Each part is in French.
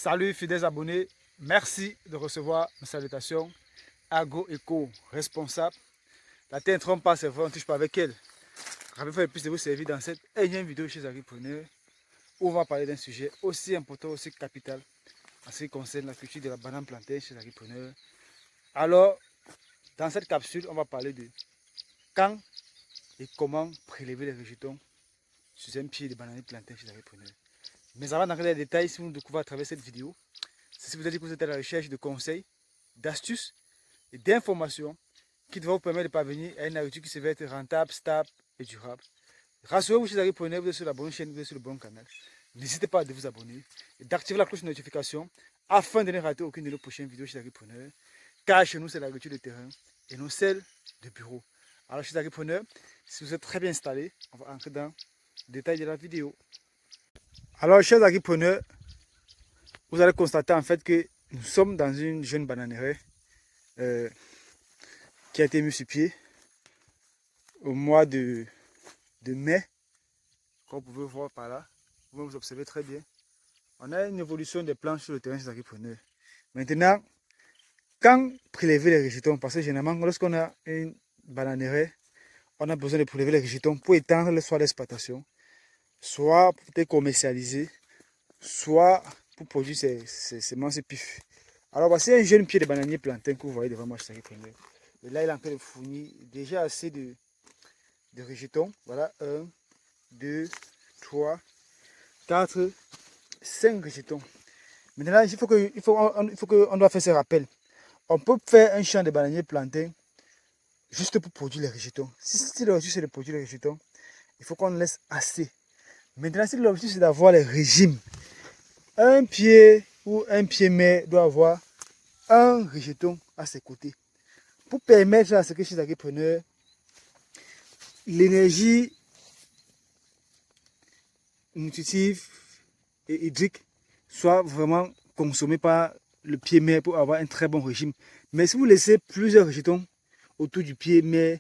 Salut fidèles abonnés, merci de recevoir mes salutations. Agro-Eco, responsable. La terre ne trompe pas, c'est vrai, on ne touche pas avec elle. Rappelez-vous le plus de vous servir dans cette énième vidéo chez Agripreneur où on va parler d'un sujet aussi important, aussi capital en ce qui concerne la culture de la banane plantain chez Agripreneur. Alors, dans cette capsule, on va parler de quand et comment prélever les rejetons sur un pied de banane plantain chez Agripreneur. Mais avant d'entrer dans les détails, si vous nous découvrez à travers cette vidéo, si vous avez dit que vous êtes à la recherche de conseils, d'astuces et d'informations qui vont vous permettre de parvenir à une agriculture qui se veut être rentable, stable et durable. Rassurez-vous, chez Agripreneur, vous êtes sur la bonne chaîne, vous êtes sur le bon canal. N'hésitez pas à vous abonner et d'activer la cloche de notification afin de ne rater aucune de nos prochaines vidéos chez Agripreneur. Car chez nous, c'est l'agriculture de terrain et non celle de bureau. Alors, chez Agripreneur, si vous êtes très bien installé, on va entrer dans le détail de la vidéo. Alors, chers agripreneurs, vous allez constater en fait que nous sommes dans une jeune bananeraie qui a été mise sur pied au mois de mai, comme vous pouvez voir par là. Vous observez très bien. On a une évolution des plants sur le terrain des agripreneurs. Maintenant, quand prélever les rejetons, parce que généralement, lorsqu'on a une bananeraie, on a besoin de prélever les rejetons pour étendre soit l'exploitation, soit pour être commercialisé, soit pour produire ses semences pif. Alors voici un jeune pied de bananier plantain que vous voyez devant moi chez Agripreneur. Et là, il est en train de fournir déjà assez de rejetons. Voilà, 1, 2, 3, 4, 5 rejetons. Maintenant, il faut qu'on doit faire ce rappel. On peut faire un champ de bananier plantain juste pour produire les rejetons. Si l'objectif c'est de produire les rejetons, il faut qu'on laisse assez. Maintenant, si l'objectif c'est d'avoir les régimes, un pied ou un pied mère doit avoir un rejeton à ses côtés. Pour permettre à ce que chez les agripreneurs, l'énergie nutritive et hydrique soit vraiment consommée par le pied mère pour avoir un très bon régime. Mais si vous laissez plusieurs rejetons autour du pied mère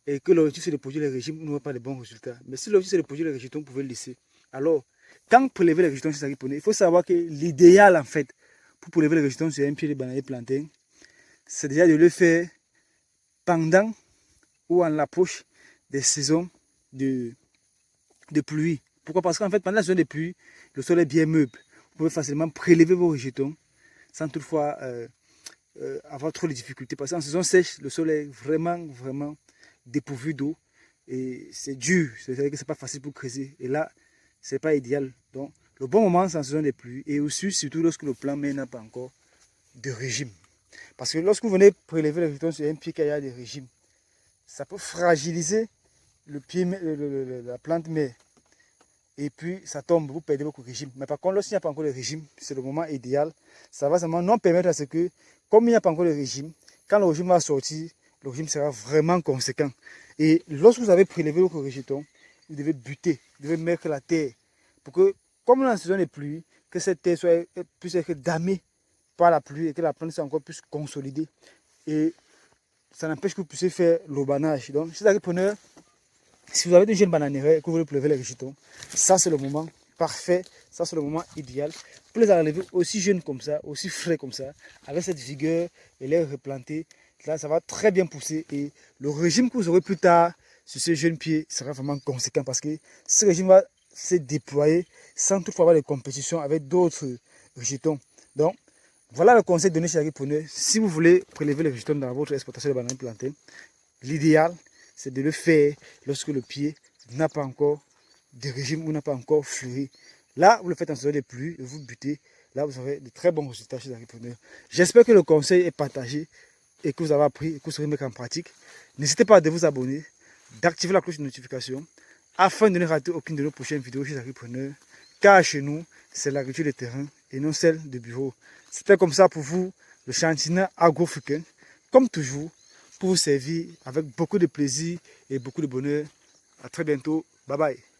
et que l'objectif c'est de produire les régimes, vous n'aurez pas de bons résultats. Mais si l'objectif c'est de produire les rejetons, vous pouvez le laisser. Alors, quand vous prélevez les rejetons chez les agripreneurs, il faut savoir que l'idéal en fait pour prélever les rejetons sur un pied de bananier plantain, c'est déjà de le faire pendant ou en l'approche des saisons de pluie. Pourquoi? Parce qu'en fait, pendant la saison de pluie, le sol est bien meuble. Vous pouvez facilement prélever vos rejetons sans toutefois avoir trop de difficultés. Parce qu'en saison sèche, le sol est vraiment dépourvu d'eau et c'est dur. C'est-à-dire que ce n'est pas facile pour creuser. Et là, ce n'est pas idéal. Donc, le bon moment, c'est en saison de pluie et aussi, surtout lorsque le plant n'a pas encore de régime. Parce que lorsque vous venez prélever les rejetons sur un pied qui a des régimes, ça peut fragiliser le pied, la plante mère. Et puis ça tombe, vous perdez beaucoup de régime. Mais par contre, lorsqu'il n'y a pas encore de régime, c'est le moment idéal. Ça va seulement non permettre à ce que, comme il n'y a pas encore de régime, quand le régime va sortir, le régime sera vraiment conséquent. Et lorsque vous avez prélevé votre rejeton, vous devez buter, vous devez mettre la terre. Pour que, comme dans la saison des pluies, que cette terre puisse être damée par la pluie et que la plante soit encore plus consolidée. Et ça n'empêche que vous puissiez faire l'aubanage. Donc, chez les agripreneurs, si vous avez une jeune bananière et que vous voulez prélever les rejetons, ça c'est le moment parfait, ça c'est le moment idéal pour les enlever aussi jeunes comme ça, aussi frais comme ça, avec cette vigueur et les replanter. Là, ça va très bien pousser et le régime que vous aurez plus tard sur ces jeunes pieds sera vraiment conséquent parce que ce régime va se déployer sans toutefois avoir de compétition avec d'autres rejetons. Donc, voilà le conseil donné chez Agripreneur. Si vous voulez prélever les rejetons dans votre exploitation de bananes plantain, l'idéal, c'est de le faire lorsque le pied n'a pas encore de régime ou n'a pas encore fleuri. Là, vous le faites en saison de pluie et vous butez. Là, vous aurez de très bons résultats chez les agripreneurs. J'espère que le conseil est partagé et que vous avez appris et que vous saurez mettre en pratique. N'hésitez pas à vous abonner, d'activer la cloche de notification afin de ne rater aucune de nos prochaines vidéos chez les agripreneurs. Car chez nous, c'est l'agriculture de terrain et non celle de bureau. C'était comme ça pour vous, le Chantina Agro-Africain. Comme toujours, pour vous servir avec beaucoup de plaisir et beaucoup de bonheur. À très bientôt. Bye bye.